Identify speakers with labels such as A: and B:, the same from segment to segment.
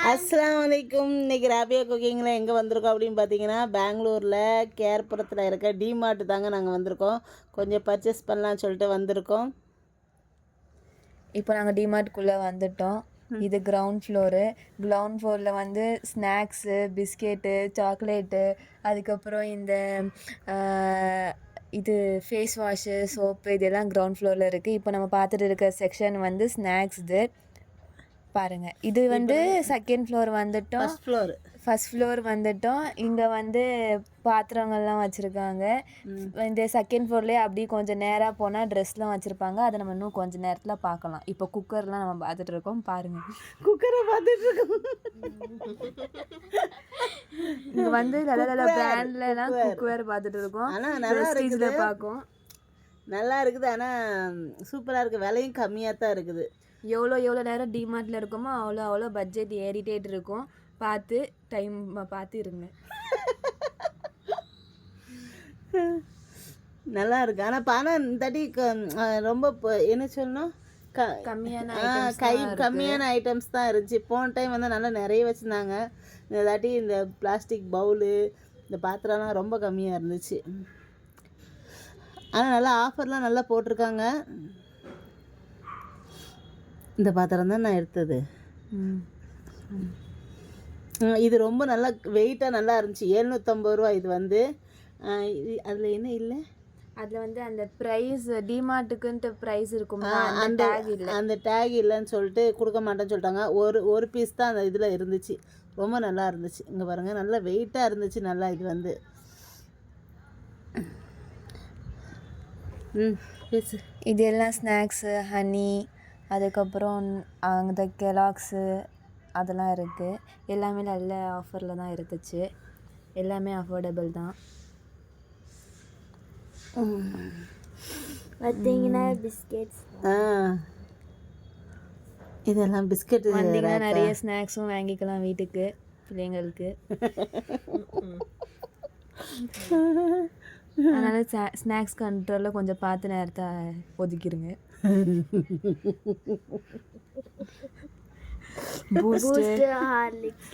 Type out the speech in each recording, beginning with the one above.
A: அஸ்ஸலாமு அலைக்கும். இன்றைக்கி ராபியா குக்கிங்கில் எங்கே வந்திருக்கோம் அப்படின்னு பார்த்தீங்கன்னா, பெங்களூரில் கேர்புரத்தில் இருக்க டிமார்ட் தாங்க நாங்கள் வந்திருக்கோம். கொஞ்சம் பர்ச்சேஸ் பண்ணலான்னு சொல்லிட்டு வந்திருக்கோம்.
B: இப்போ நாங்கள் டிமார்ட்குள்ளே வந்துட்டோம். இது கிரவுண்ட் ஃப்ளோரில் வந்து ஸ்நாக்ஸு, பிஸ்கெட்டு, சாக்லேட்டு, அதுக்கப்புறம் இந்த இது ஃபேஸ் வாஷு, சோப்பு இதெல்லாம் கிரவுண்ட் ஃப்ளோரில் இருக்குது. இப்போ நம்ம பார்த்துட்டு இருக்க செக்ஷன் வந்து ஸ்நாக்ஸ் பாருங்க. இது வந்து செகண்ட் ஃப்ளோர் வந்துட்டோம். ஃபர்ஸ்ட் ஃப்ளோர் வந்துட்டோம். இங்கே வந்து பாத்திரங்கள்லாம் வச்சுருக்காங்க. இந்த செகண்ட் ஃப்ளோர்லேயே அப்படி கொஞ்சம் நேராக போனால் ட்ரெஸ்லாம் வச்சுருப்பாங்க. அதை நம்ம இன்னும் கொஞ்சம் நேரத்தில் பார்க்கலாம். இப்போ குக்கர்லாம் நம்ம பார்த்துட்டு இருக்கோம். பாருங்கள்,
A: குக்கரை பார்த்துட்டு இருக்கோம்.
B: இங்கே வந்து நல்ல பிராண்ட்லலாம் குக்கர் பார்த்துட்டு இருக்கோம்.
A: ஆனால் நல்லா இருக்குது,
B: பார்க்கும்
A: நல்லா இருக்குது. ஆனால் சூப்பராக இருக்குது. விலையும் கம்மியாக தான் இருக்குது.
B: எவ்வளோ நேரம் டிமார்ட்டில் இருக்கோமோ அவ்வளோ பட்ஜெட் ஏறிட்டே இருக்கும். பார்த்து டைம் பார்த்து இருங்க.
A: நல்லா இருக்கு. ஆனால் பணம் தட்டி ரொம்ப என்ன சொல்லணும், கம்மியான ஐட்டம்ஸ் தான் இருந்துச்சு. போன டைம் வந்து நல்லா நிறைய வச்சுருந்தாங்க. இந்த தாட்டி இந்த பிளாஸ்டிக் பவுலு, இந்த பாத்திரம்லாம் ரொம்ப கம்மியாக இருந்துச்சு. ஆனால் நல்லா ஆஃபர்லாம் நல்லா போட்டிருக்காங்க. இந்த பாத்திரம் தான் நான் எடுத்தது. இது ரொம்ப நல்லா வெயிட்டாக நல்லா இருந்துச்சு. 750 ரூபா. இது வந்து அதில் என்ன இல்லை,
B: அதில் வந்து அந்த ப்ரைஸ் டிமார்ட்டுக்குன்ட்டு ப்ரைஸ் இருக்கும்.
A: அந்த டேக் இல்லைன்னு சொல்லிட்டு கொடுக்க மாட்டேன்னு சொல்லிட்டாங்க. ஒரு பீஸ் தான் அந்த இதில் இருந்துச்சு. ரொம்ப நல்லா இருந்துச்சு. இங்கே பாருங்கள், நல்லா வெயிட்டாக இருந்துச்சு. நல்லா இது வந்து பேசு.
B: இது எல்லாம் ஸ்நாக்ஸு, ஹனி, அதுக்கப்புறம் அந்த கெலாக்ஸு அதெல்லாம் இருக்குது. எல்லாமே நல்ல ஆஃபரில் தான் இருந்துச்சு. எல்லாமே அஃபோர்டபுள் தான்.
C: பார்த்தீங்கன்னா பிஸ்கெட்ஸ்,
A: இதெல்லாம் பிஸ்கெட்
B: வந்தீங்கன்னா நிறைய ஸ்நாக்ஸும் வாங்கிக்கலாம் வீட்டுக்கு, பிள்ளைங்களுக்கு. அதனால் ஸ்நாக்ஸ் கண்ட்ரோலில் கொஞ்சம் பார்த்து நேரத்தை ஒதுக்கிடுங்க. பூஸ்ட், ஹார்லிக்ஸ்,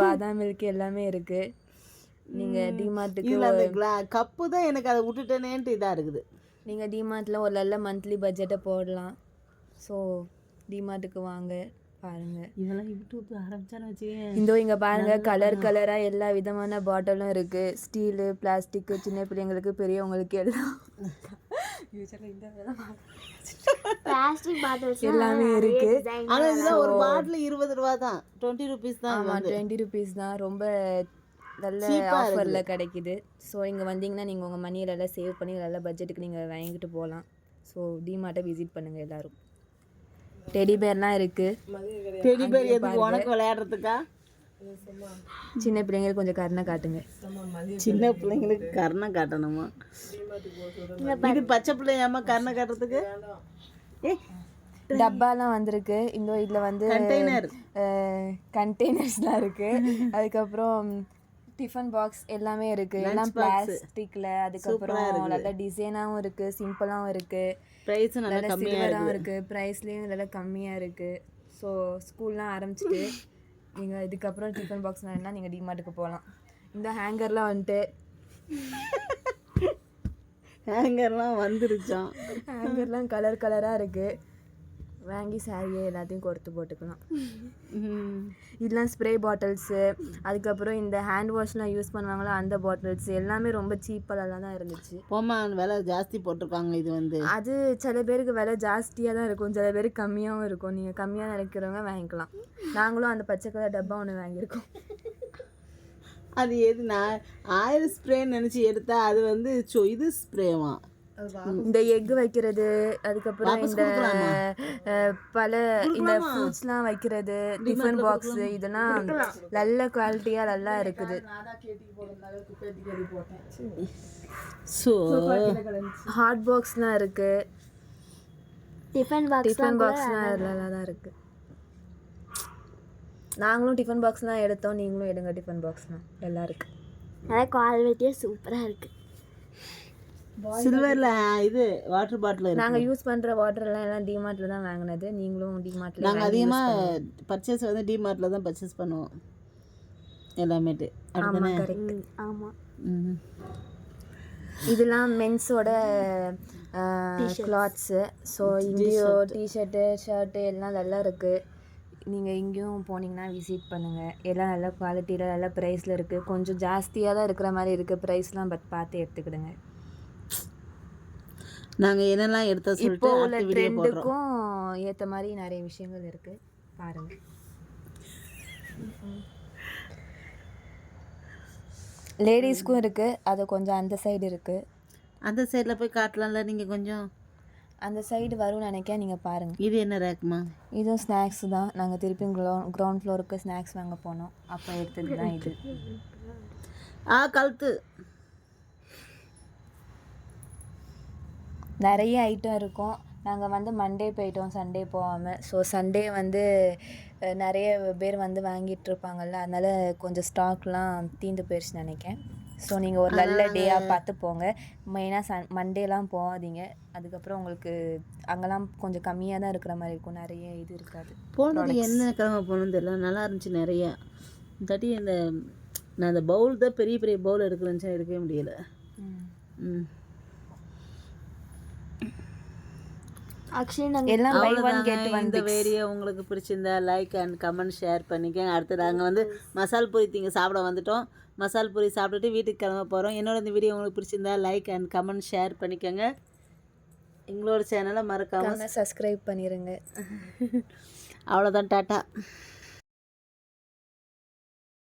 B: பாதாம் மில்க் எல்லாமே இருக்குது. நீங்கள் டிமார்ட்டுக்கு
A: அந்த கப்பு தான் எனக்கு அதை விட்டுட்டேனேன்ட்டு இதாக இருக்குது.
B: நீங்கள் டிமார்ட்டில் ஒரு நல்ல மந்த்லி பட்ஜெட்டை போடலாம். ஸோ டிமார்ட்டுக்கு வாங்க, பாருங்கள்.
A: இதெல்லாம் யூடியூப் ஆரம்பிச்சான்னு வச்சுக்கேன்.
B: இங்கே பாருங்கள், கலராக எல்லா விதமான பாட்டிலும் இருக்குது. ஸ்டீலு, பிளாஸ்டிக்கு, சின்ன பிள்ளைங்களுக்கு, பெரியவங்களுக்கு எல்லாம் எல்லாமே இருக்கு.
A: ஆனா இதுல ஒரு பாட்டில் 20 ரூபா தான், 20 ரூபீஸ் தான்.
B: ஆமா, 20 ரூபீஸ் தான். ரொம்ப நல்ல ஆஃபர்ல கிடைக்குது. ஸோ இங்கே வந்தீங்கன்னா நீங்கள் உங்கள் மணியை நல்லா சேவ் பண்ணி நல்ல பட்ஜெட்டுக்கு நீங்கள் வாங்கிட்டு போகலாம். ஸோ டிமார்ட்டை விசிட் பண்ணுங்கள் எல்லாரும். டெடி பேர்லாம் இருக்கு.
A: டெடி பேர் எதுக்கு, உனக்கு விளையாடுறதுக்கா?
B: சின்ன பிள்ளைங்களுக்கு கொஞ்சம் கருணை காட்டுங்க.
A: சின்ன பிள்ளைங்களுக்கு கருணை காட்டணுமா? இது பச்சை பிள்ளையாமா கருணை காட்டுறதுக்கு?
B: டப்பாலாம் வந்திருக்கு. இந்த இதில் வந்து கண்டெய்னர்ஸ்லாம் இருக்குது. அதுக்கப்புறம் டிஃபன் பாக்ஸ் எல்லாமே இருக்குது. எல்லாம் பிளாஸ்டிக்கில். அதுக்கப்புறம் நல்ல டிசைனாகவும் இருக்குது, சிம்பிளாகவும் இருக்குது,
A: ப்ரைஸும் நல்ல
B: சில்வராகவும் இருக்குது, ப்ரைஸ்லேயும் நல்லா கம்மியாக இருக்குது. ஸோ ஸ்கூல்லாம் ஆரம்பிச்சிட்டு நீங்கள் இதுக்கப்புறம் டிஃபன் பாக்ஸ் வேணுன்னா நீங்கள் டிமார்ட்டுக்கு போகலாம். இந்த ஹேங்கர்லாம் வந்துட்டு
A: ஹேங்கர்லாம் வந்துருச்சான்.
B: ஹேங்கர்லாம் கலராக இருக்குது. வாங்கி சாரியை எல்லாத்தையும் கொடுத்து போட்டுக்கலாம். இதெல்லாம் ஸ்ப்ரே பாட்டில்ஸு, அதுக்கப்புறம் இந்த ஹேண்ட் வாஷ்லாம் யூஸ் பண்ணுவாங்களோ அந்த பாட்டில்ஸ் எல்லாமே ரொம்ப சீப்பெல்லாம் தான் இருந்துச்சு.
A: போமா, விலை ஜாஸ்தி போட்டிருக்காங்க. இது வந்து
B: அது சில பேருக்கு விலை ஜாஸ்தியாக தான் இருக்கும், சில பேருக்கு கம்மியாகவும் இருக்கும். நீங்கள் கம்மியாக நினைக்கிறவங்க வாங்கிக்கலாம். நாங்களும் அந்த பச்சை கலர் டப்பா ஒன்று வாங்கியிருக்கோம்.
A: அது எது, நான் ஆயில் ஸ்ப்ரேன்னு நினச்சி எடுத்தா அது வந்து இது ஸ்ப்ரேவா.
B: இந்த எக் வைக்கிறது, அதுக்கப்புறம் இந்த பல இந்த ஃப்ரூட்ஸ்லாம் வைக்கிறது, டிஃபன் பாக்ஸ், இதெல்லாம் நல்ல குவாலிட்டியாக நல்லா இருக்குது. ஹாட் பாக்ஸ்லாம் இருக்குது. டிஃபன் பாக்ஸ்லாம் நல்லா தான் இருக்குது. நாங்களும் டிஃபன் பாக்ஸ்லாம் எடுத்தோம், நீங்களும் எடுங்க. டிஃபன் பாக்ஸ்லாம் நல்லா இருக்குது.
C: நல்லா குவாலிட்டியாக சூப்பராக இருக்குது.
A: சில்வரில் இது வாட்டர் பாட்டில் இருக்கு.
B: நாங்கள் யூஸ் பண்ணுற வாட்டர்லாம் எல்லாம் டிமார்ட்டில் தான் வாங்கினது. நீங்களும் டிமார்ட்டில்
A: நாங்கள் அதிகமாக பர்ச்சேஸ் வந்து டிமார்ட்டில் தான் பர்ச்சேஸ் பண்ணுவோம் எல்லாமேட்டு.
B: ஆமாம் கரெக்ட்.
C: ஆமாம்.
A: ம்.
B: இதெல்லாம் மென்ஸோட கிளாத்ஸு. ஸோ இங்கேயும் டிஷர்ட்டு ஷர்ட்டு எல்லாம் நல்லா இருக்குது. நீங்கள் எங்கேயும் போனீங்கன்னா விசிட் பண்ணுங்கள். எல்லாம் நல்ல குவாலிட்டியில் நல்ல ப்ரைஸில் இருக்குது. கொஞ்சம் ஜாஸ்தியாக தான் இருக்கிற மாதிரி இருக்குது ப்ரைஸ்லாம், பட் பார்த்து எடுத்துக்கிடுங்க.
A: நாங்கள் என்னெல்லாம் எடுத்த
B: இப்போ
A: சொல்லிட்டு
B: உள்ள
A: அடுத்த வீடியோ போடுறோம்.
B: ட்ரெண்டுக்கும் ஏற்ற மாதிரி நிறைய விஷயங்கள் இருக்குது, பாருங்கள். லேடிஸ்க்கும் இருக்குது, அது கொஞ்சம் அந்த சைடு இருக்குது.
A: அந்த சைடில் போய் காட்டலாம்ல நீங்கள் கொஞ்சம்.
B: அந்த சைடு வரும்னு நினைக்க, நீங்கள் பாருங்கள்.
A: இது என்ன ரேக்குமா?
B: இதுவும் ஸ்நாக்ஸ் தான். நாங்கள் திருப்பியும் கிரவுண்ட் ஃப்ளோருக்கு ஸ்நாக்ஸ் வாங்க போனோம், அப்போ எடுத்தது தான் இது.
A: கழுத்து
B: நிறைய ஐட்டம் இருக்கும். நாங்கள் வந்து மண்டே போயிட்டோம், சண்டே போகாமல். ஸோ சண்டே வந்து நிறைய பேர் வந்து வாங்கிட்டு இருப்பாங்கல்ல, அதனால் கொஞ்சம் ஸ்டாக்லாம் தீர்ந்து போயிடுச்சு நினைக்கிறேன். ஸோ நீங்கள் ஒரு நல்ல டேயாக பார்த்து போங்க. மெயினாக மண்டேலாம் போகாதீங்க. அதுக்கப்புறம் உங்களுக்கு அங்கெல்லாம் கொஞ்சம் கம்மியாக தான் இருக்கிற மாதிரி இருக்கும், நிறைய இது இருக்காது.
A: போனது என்ன கிழமை போகணுன்னு தெரியல, நல்லா இருந்துச்சு நிறையா. இந்தாட்டி இந்த நான் அந்த பவுல் தான் பெரிய பெரிய பவுல் எடுக்கலன்னு எடுக்கவே முடியலை. ம்.
C: ஆக்சுவலி நாங்கள்
B: எல்லாம் பை ஒன்
A: அவ்வளோதாங்க.
B: Get one.
A: இந்த வீடியோ உங்களுக்கு பிடிச்சிருந்தா லைக் அண்ட் கமெண்ட் ஷேர் பண்ணிக்கோங்க. அடுத்து நாங்கள் வந்து மசால் பூரி திங்க சாப்பிட வந்துட்டோம். மசால் பூரி சாப்பிட்டுட்டு வீட்டுக்கு கிளம்ப போகிறோம். என்னோட இந்த வீடியோ உங்களுக்கு பிடிச்சிருந்தா லைக் அண்ட் கமெண்ட் ஷேர் பண்ணிக்கோங்க. எங்களோட சேனலை மறக்காமல்
B: சப்ஸ்கிரைப் பண்ணிடுங்க.
A: அவ்வளோதான். டாட்டா.